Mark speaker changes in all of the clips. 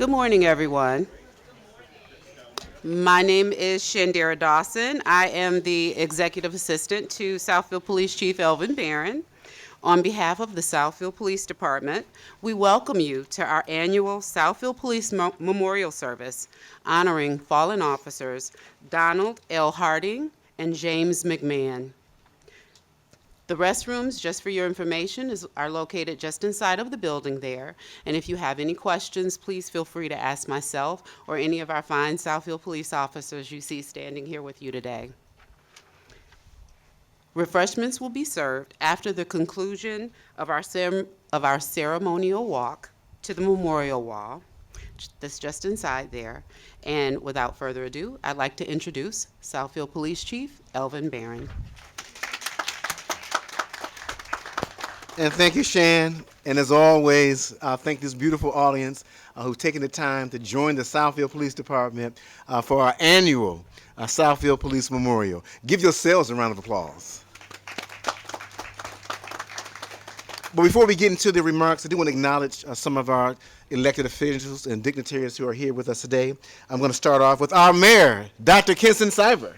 Speaker 1: Good morning, everyone. My name is Shandera Dawson. I am the Executive Assistant to Southfield Police Chief Elvin Barron. On behalf of the Southfield Police Department, we welcome you to our annual Southfield Police Memorial Service honoring fallen officers Donald L. Harding and James McMahon. The restrooms, just for your information, are located just inside of the building there. And if you have any questions, please feel free to ask myself or any of our fine Southfield police officers you see standing here with you today. Refreshments will be served after the conclusion of our ceremonial walk to the memorial wall. That's just inside there. And without further ado, I'd like to introduce Southfield Police Chief Elvin Barron.
Speaker 2: And thank you, Shan. And as always, thank this beautiful audience who've taken the time to join the Southfield Police Department for our annual Southfield Police Memorial. Give yourselves a round of applause. But before we get into the remarks, I do want to acknowledge some of our elected officials and dignitaries who are here with us today. I'm going to start off with our mayor, Dr. Kenson Cyber.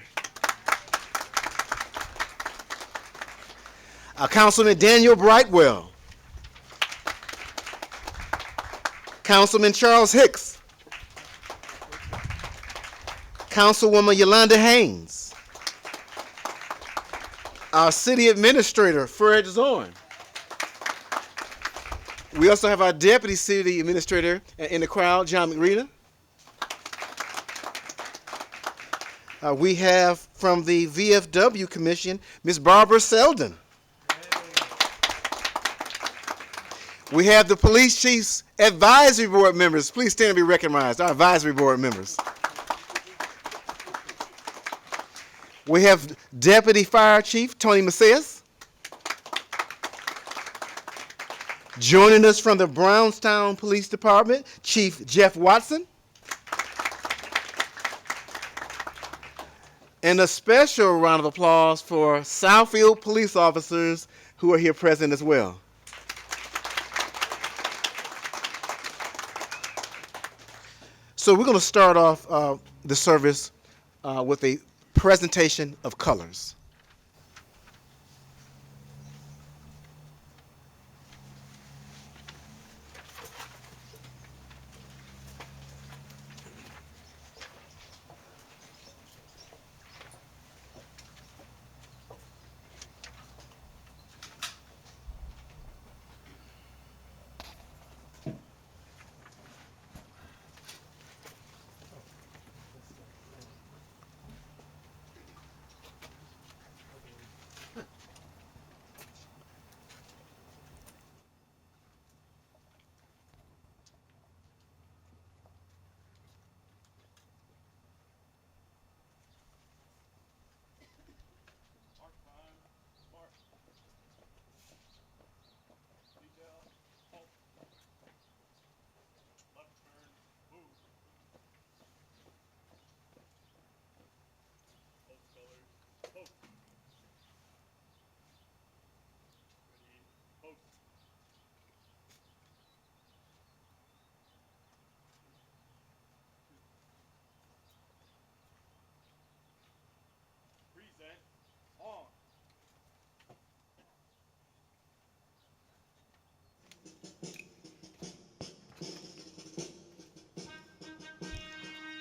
Speaker 2: Councilman Daniel Brightwell. Councilman Charles Hicks. Councilwoman Yolanda Haynes. Our city administrator, Fred Zorn. We also have our deputy city administrator in the crowd, John McRita. We have from the VFW Commission, Ms. Barbara Selden. We have the Police Chiefs Advisory Board members. Please stand and be recognized, our Advisory Board members. We have Deputy Fire Chief Tony Macias. Joining us from the Brownstown Police Department, Chief Jeff Watson. And a special round of applause for Southfield police officers who are here present as well. So we're going to start off the service with a presentation of colors.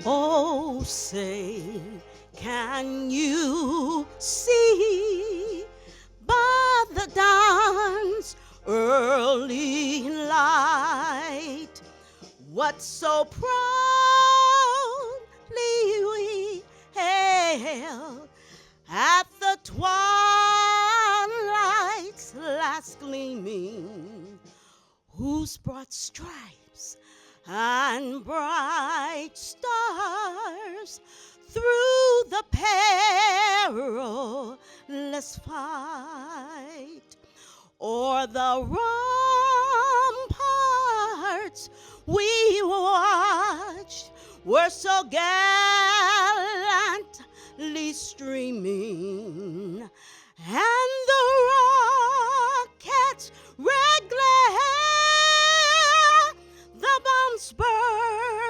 Speaker 3: Oh, say, can you see by the dawn's early light what so proudly we hailed at the twilight's last gleaming, whose broad stripes and bright stars through the perilous fight o'er the ramparts we watched were so gallantly streaming, and the rockets' red glare, the bombs burst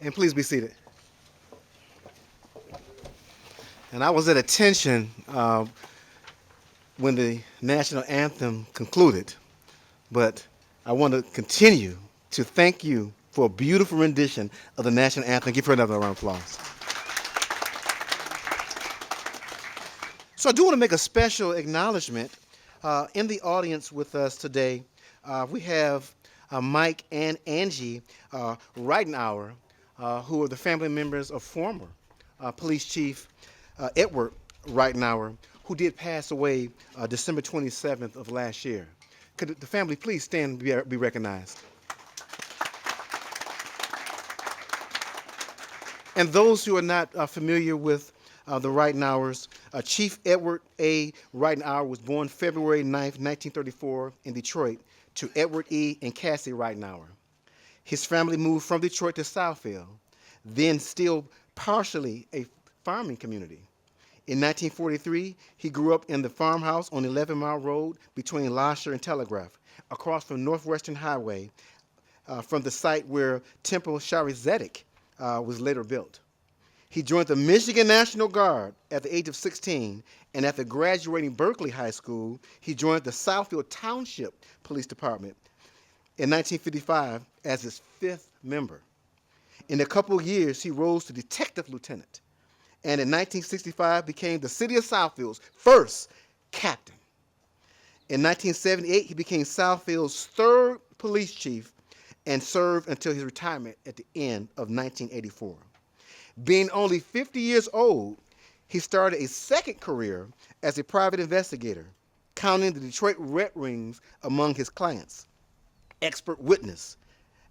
Speaker 2: And please be seated. And I was at attention when the national anthem concluded, but I want to continue to thank you for a beautiful rendition of the national anthem. Give her another round of applause. So I do want to make a special acknowledgement. In the audience with us today, we have Mike and Angie Ridenhour, who are the family members of former Police Chief Edward Ridenhour, who did pass away December 27th of last year. Could the family please stand and be recognized? And those who are not familiar with the Ridenhours, Chief Edward A. Ridenhour was born February 9th, 1934 in Detroit to Edward E. and Cassie Ridenhour. His family moved from Detroit to Southfield, then still partially a farming community. In 1943, he grew up in the farmhouse on 11 Mile Road between Lasher and Telegraph, across from Northwestern Highway, from the site where Temple Sharizetic was later built. He joined the Michigan National Guard at the age of 16, and after graduating Berkeley High School, he joined the Southfield Township Police Department in 1955 as its 5th member. In a couple of years, he rose to detective lieutenant, and in 1965 became the city of Southfield's first captain. In 1978, he became Southfield's 3rd police chief and served until his retirement at the end of 1984. Being only 50 years old, he started a second career as a private investigator, counting the Detroit Red Rings among his clients. Expert witness,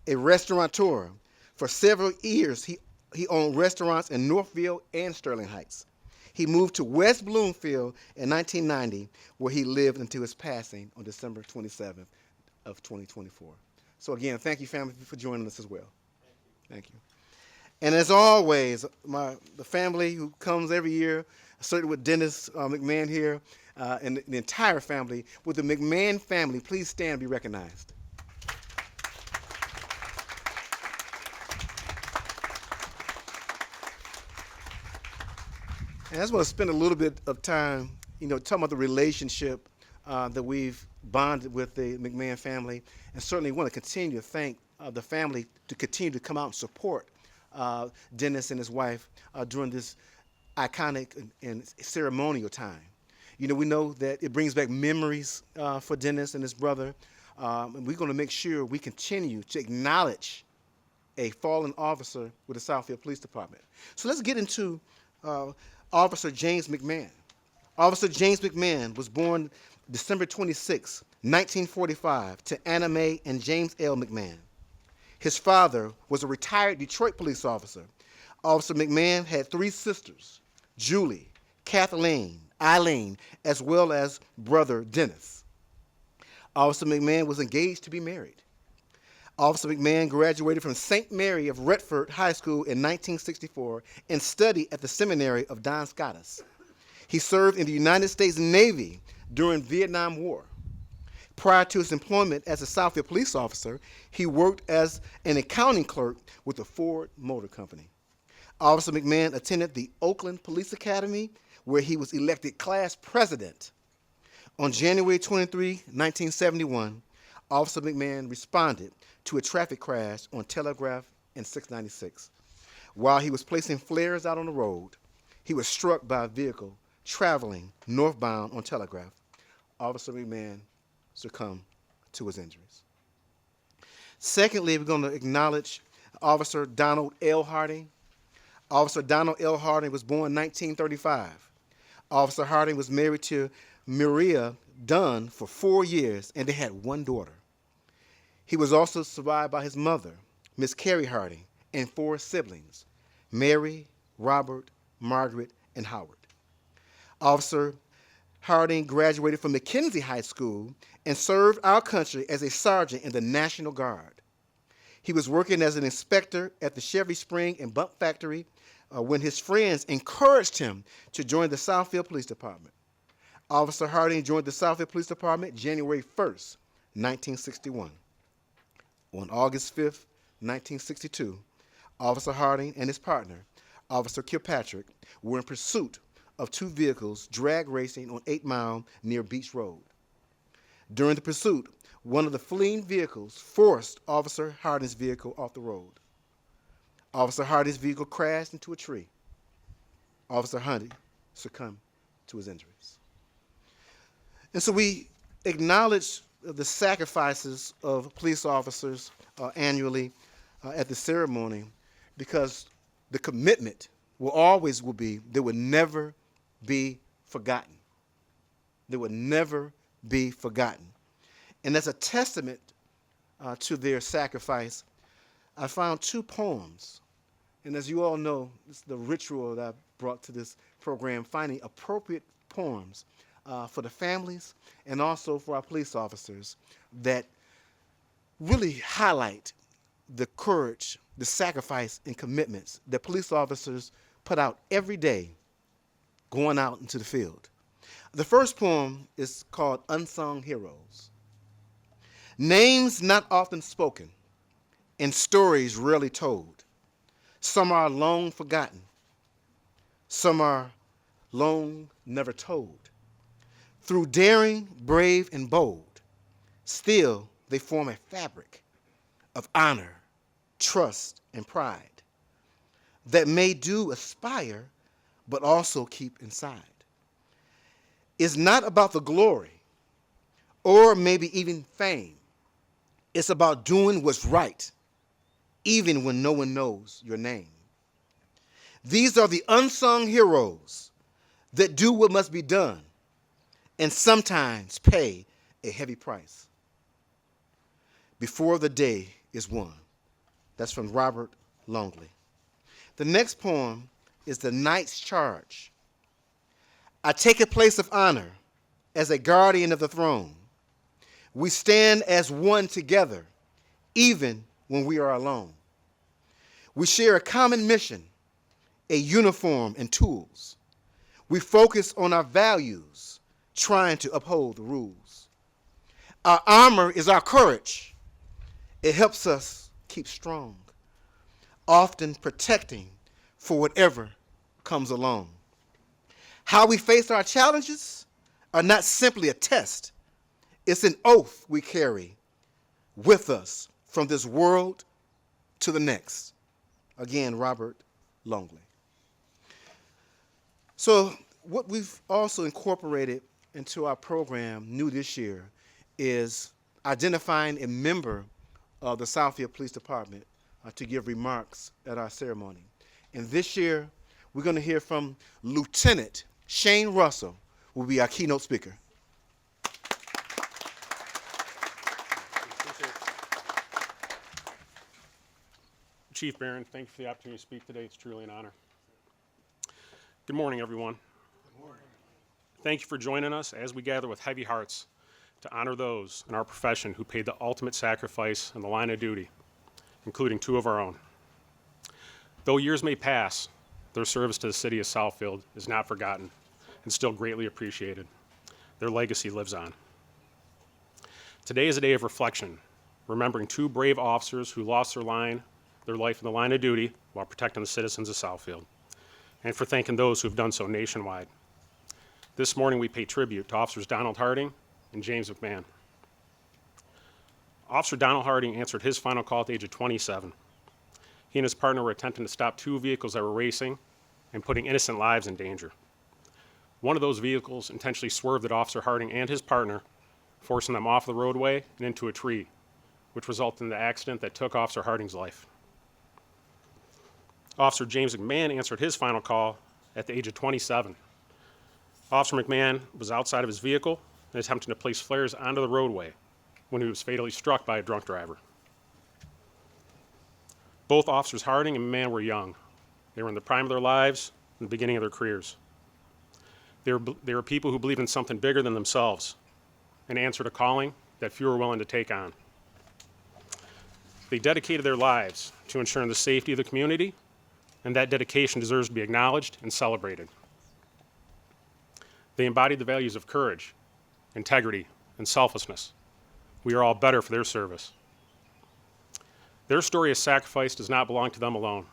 Speaker 2: a restaurateur. For several years, he owned restaurants in Northfield and Sterling Heights. He moved to West Bloomfield in 1990, where he lived until his passing on December 27th of 2024. So again, thank you, family, for joining us as well. Thank you. And as always, the family who comes every year, certainly with Dennis McMahon here, and the entire family, with the McMahon family, please stand and be recognized. And I just want to spend a little bit of time, talking about the relationship that we've bonded with the McMahon family, and certainly want to continue to thank the family to continue to come out and support Dennis and his wife during this iconic and ceremonial time. We know that it brings back memories for Dennis and his brother, and we're going to make sure we continue to acknowledge a fallen officer with the Southfield Police Department. So let's get into Officer James McMahon. Officer James McMahon was born December 26, 1945, to Anna Mae and James L. McMahon. His father was a retired Detroit police officer. Officer McMahon had 3 sisters, Julie, Kathleen, Eileen, as well as brother Dennis. Officer McMahon was engaged to be married. Officer McMahon graduated from St. Mary of Redford High School in 1964 and studied at the seminary of Don Scottus. He served in the United States Navy during the Vietnam War. Prior to his employment as a Southfield police officer, he worked as an accounting clerk with the Ford Motor Company. Officer McMahon attended the Oakland Police Academy, where he was elected class president. On January 23, 1971, Officer McMahon responded to a traffic crash on Telegraph and 696. While he was placing flares out on the road, he was struck by a vehicle traveling northbound on Telegraph. Officer McMahon succumbed to his injuries. Secondly, we're going to acknowledge Officer Donald L. Harding. Officer Donald L. Harding was born in 1935. Officer Harding was married to Maria Dunn for 4 years, and they had 1 daughter. He was also survived by his mother, Miss Carrie Harding, and 4 siblings, Mary, Robert, Margaret, and Howard. Officer Harding graduated from McKenzie High School and served our country as a sergeant in the National Guard. He was working as an inspector at the Chevy Spring and Bump Factory when his friends encouraged him to join the Southfield Police Department. Officer Harding joined the Southfield Police Department January 1st, 1961. On August 5th, 1962, Officer Harding and his partner, Officer Kilpatrick, were in pursuit of two vehicles drag racing on 8 Mile near Beach Road. During the pursuit, one of the fleeing vehicles forced Officer Harding's vehicle off the road. Officer Harding's vehicle crashed into a tree. Officer Harding succumbed to his injuries. And so we acknowledge the sacrifices of police officers annually at the ceremony, because the commitment will be, they will never be forgotten. They will never be forgotten. And as a testament to their sacrifice, I found 2 poems. And as you all know, it's the ritual that I brought to this program, finding appropriate poems for the families and also for our police officers that really highlight the courage, the sacrifice, and commitments that police officers put out every day going out into the field. The first poem is called Unsung Heroes. Names not often spoken and stories rarely told. Some are long forgotten. Some are long never told. Through daring, brave, and bold, still they form a fabric of honor, trust, and pride that may do aspire, but also keep inside. It's not about the glory or maybe even fame. It's about doing what's right, even when no one knows your name. These are the unsung heroes that do what must be done and sometimes pay a heavy price before the day is won. That's from Robert Longley. The next poem is The Knight's Charge. I take a place of honor as a guardian of the throne. We stand as one together, even when we are alone. We share a common mission, a uniform and tools. We focus on our values, trying to uphold the rules. Our armor is our courage. It helps us keep strong, often protecting for whatever comes along. How we face our challenges are not simply a test. It's an oath we carry with us from this world to the next. Again, Robert Longley. So what we've also incorporated into our program new this year is identifying a member of the Southfield Police Department to give remarks at our ceremony. And this year, we're going to hear from Lieutenant Shane Russell, who will be our keynote speaker.
Speaker 4: Chief Barron, thank you for the opportunity to speak today. It's truly an honor. Good morning, everyone. Good morning. Thank you for joining us as we gather with heavy hearts to honor those in our profession who paid the ultimate sacrifice in the line of duty, including 2 of our own. Though years may pass, their service to the city of Southfield is not forgotten and still greatly appreciated. Their legacy lives on. Today is a day of reflection, remembering 2 brave officers who lost their life in the line of duty while protecting the citizens of Southfield, and for thanking those who have done so nationwide. This morning we pay tribute to Officers Donald Harding and James McMahon. Officer Donald Harding answered his final call at the age of 27. He and his partner were attempting to stop 2 vehicles that were racing and putting innocent lives in danger. One of those vehicles intentionally swerved at Officer Harding and his partner, forcing them off the roadway and into a tree, which resulted in the accident that took Officer Harding's life. Officer James McMahon answered his final call at the age of 27. Officer McMahon was outside of his vehicle and attempting to place flares onto the roadway when he was fatally struck by a drunk driver. Both Officers Harding and McMahon were young. They were in the prime of their lives and the beginning of their careers. They were people who believed in something bigger than themselves and answered a calling that few were willing to take on. They dedicated their lives to ensuring the safety of the community, and that dedication deserves to be acknowledged and celebrated. They embodied the values of courage, integrity, and selflessness. We are all better for their service. Their story of sacrifice does not belong to them alone.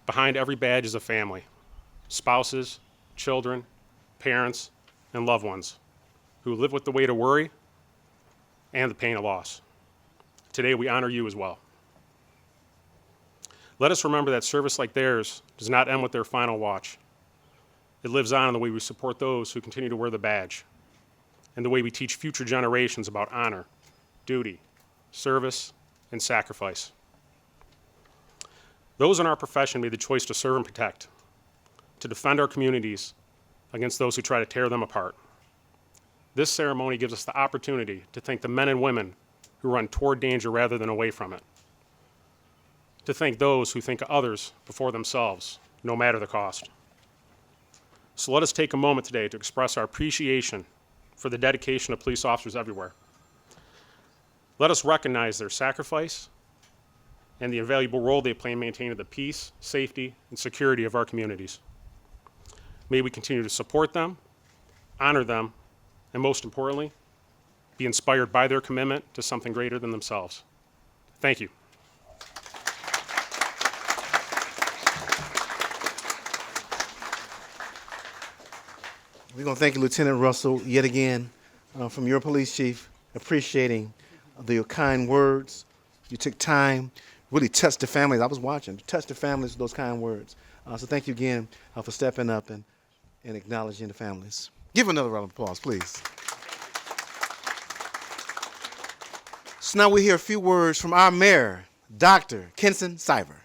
Speaker 4: Behind every badge is a family, spouses, children, parents, and loved ones who live with the weight of worry and the pain of loss. Today, we honor you as well. Let us remember that service like theirs does not end with their final watch. It lives on in the way we support those who continue to wear the badge, and the way we teach future generations about honor, duty, service, and sacrifice. Those in our profession made the choice to serve and protect, to defend our communities against those who try to tear them apart. This ceremony gives us the opportunity to thank the men and women who run toward danger rather than away from it, to thank those who think of others before themselves, no matter the cost. So let us take a moment today to express our appreciation for the dedication of police officers everywhere. Let us recognize their sacrifice and the invaluable role they play in maintaining the peace, safety, and security of our communities. May we continue to support them, honor them, and most importantly, be inspired by their commitment to something greater than themselves. Thank you.
Speaker 2: We're going to thank you, Lieutenant Russell, yet again, from your police chief, appreciating the kind words. You took time, really touched the families. I was watching, touched the families with those kind words. So thank you again for stepping up and acknowledging the families. Give another round of applause, please. So now we hear a few words from our mayor, Dr. Kenson Cyber.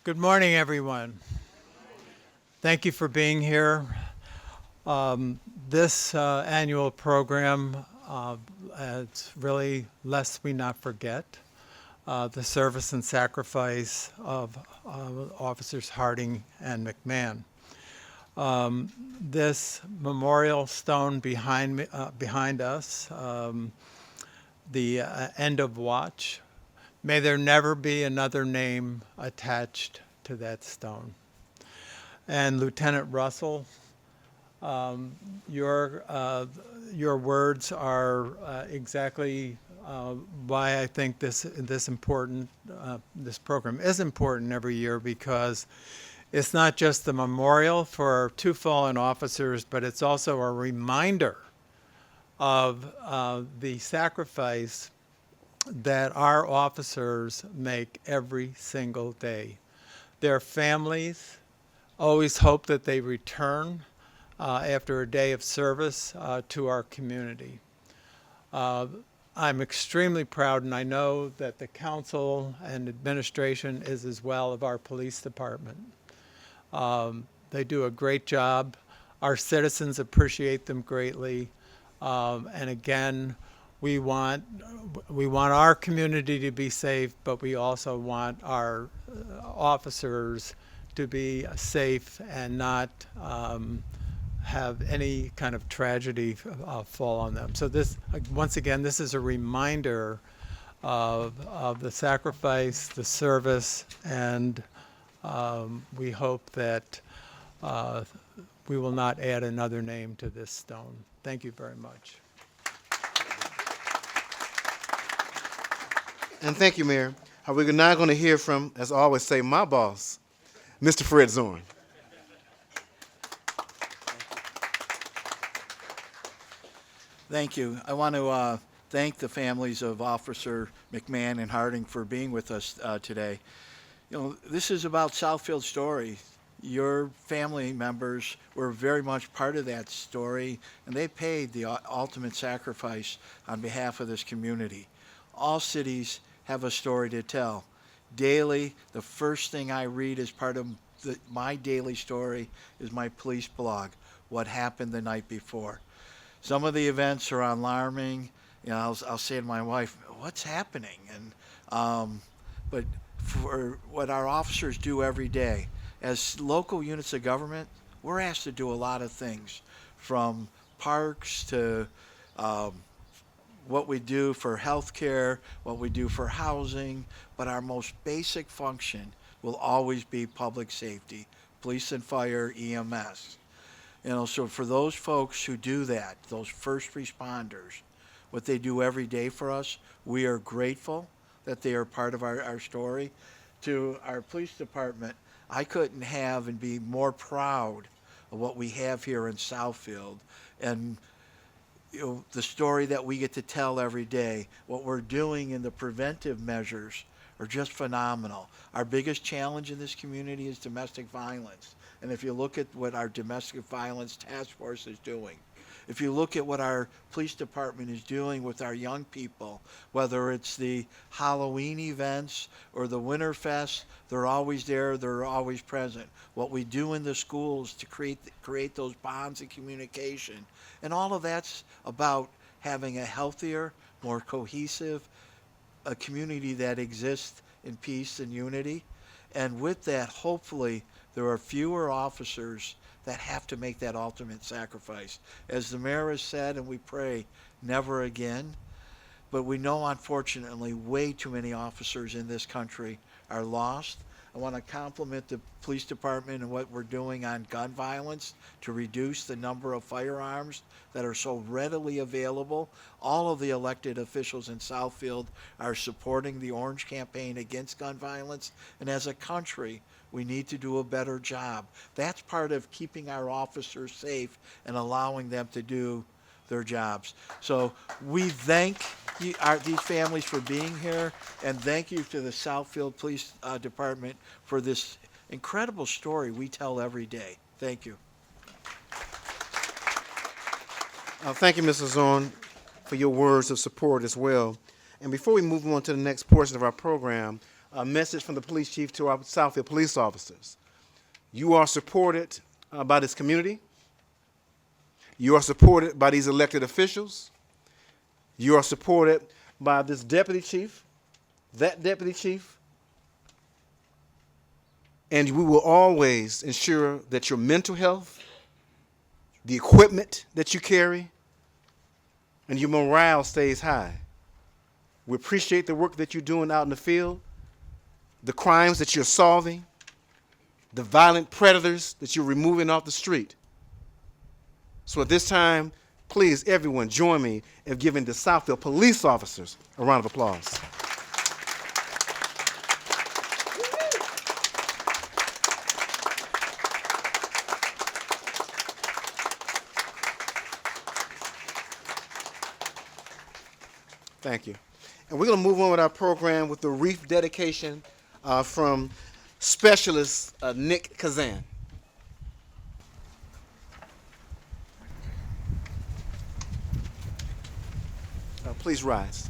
Speaker 5: Good morning, everyone. Thank you for being here. This annual program, it's really lest we not forget the service and sacrifice of Officers Harding and McMahon. This memorial stone behind us, the end of watch, may there never be another name attached to that stone. And Lieutenant Russell, your words are exactly why I think this program is important every year, because it's not just the memorial for two fallen officers, but it's also a reminder of the sacrifice that our officers make every single day. Their families always hope that they return after a day of service to our community. I'm extremely proud, and I know that the council and administration is as well, of our police department. They do a great job. Our citizens appreciate them greatly. And again, we want our community to be safe, but we also want our officers to be safe and not have any kind of tragedy fall on them. So this, once again, this is a reminder of the sacrifice, the service, and we hope that we will not add another name to this stone. Thank you very much.
Speaker 2: And thank you, Mayor. We're now going to hear from, as I always say, my boss, Mr. Fred Zorn.
Speaker 6: Thank you. I want to thank the families of Officer McMahon and Harding for being with us today. You know, this is about Southfield's story. Your family members were very much part of that story, and they paid the ultimate sacrifice on behalf of this community. All cities have a story to tell. Daily, the first thing I read as part of my daily story is my police blog, what happened the night before. Some of the events are alarming. You know, I'll say to my wife, "What's happening?" And but for what our officers do every day, as local units of government, we're asked to do a lot of things, from parks to what we do for healthcare, what we do for housing, but our most basic function will always be public safety, police and fire, EMS. You know, so for those folks who do that, those first responders, what they do every day for us. We are grateful that they are part of our story. To our police department, I couldn't have and be more proud of what we have here in Southfield, and the story that we get to tell every day, what we're doing in the preventive measures are just phenomenal. Our biggest challenge in this community is domestic violence. And if you look at what our domestic violence task force is doing, if you look at what our police department is doing with our young people, whether it's the Halloween events or the Winterfest, they're always there, they're always present. What we do in the schools to create those bonds of communication. And all of that's about having a healthier, more cohesive, a community that exists in peace and unity. And with that, hopefully, there are fewer officers that have to make that ultimate sacrifice. As the mayor has said, and we pray, never again. But we know, unfortunately, way too many officers in this country are lost. I want to compliment the police department and what we're doing on gun violence to reduce the number of firearms that are so readily available. All of the elected officials in Southfield are supporting the Orange campaign against gun violence. And as a country, we need to do a better job. That's part of keeping our officers safe and allowing them to do their jobs. So we thank these families for being here, and thank you to the Southfield Police Department for this incredible story we tell every day. Thank you.
Speaker 2: Thank you, Mr. Zorn, for your words of support as well. And before we move on to the next portion of our program, a message from the police chief to our Southfield police officers. You are supported by this community. You are supported by these elected officials. You are supported by this deputy chief, that deputy chief. And we will always ensure that your mental health, the equipment that you carry, and your morale stays high. We appreciate the work that you're doing out in the field, the crimes that you're solving, the violent predators that you're removing off the street. So at this time, please, everyone, join me in giving the Southfield police officers a round of applause. Thank you. And we're going to move on with our program with the wreath dedication from Specialist Nick Kazan. Please rise.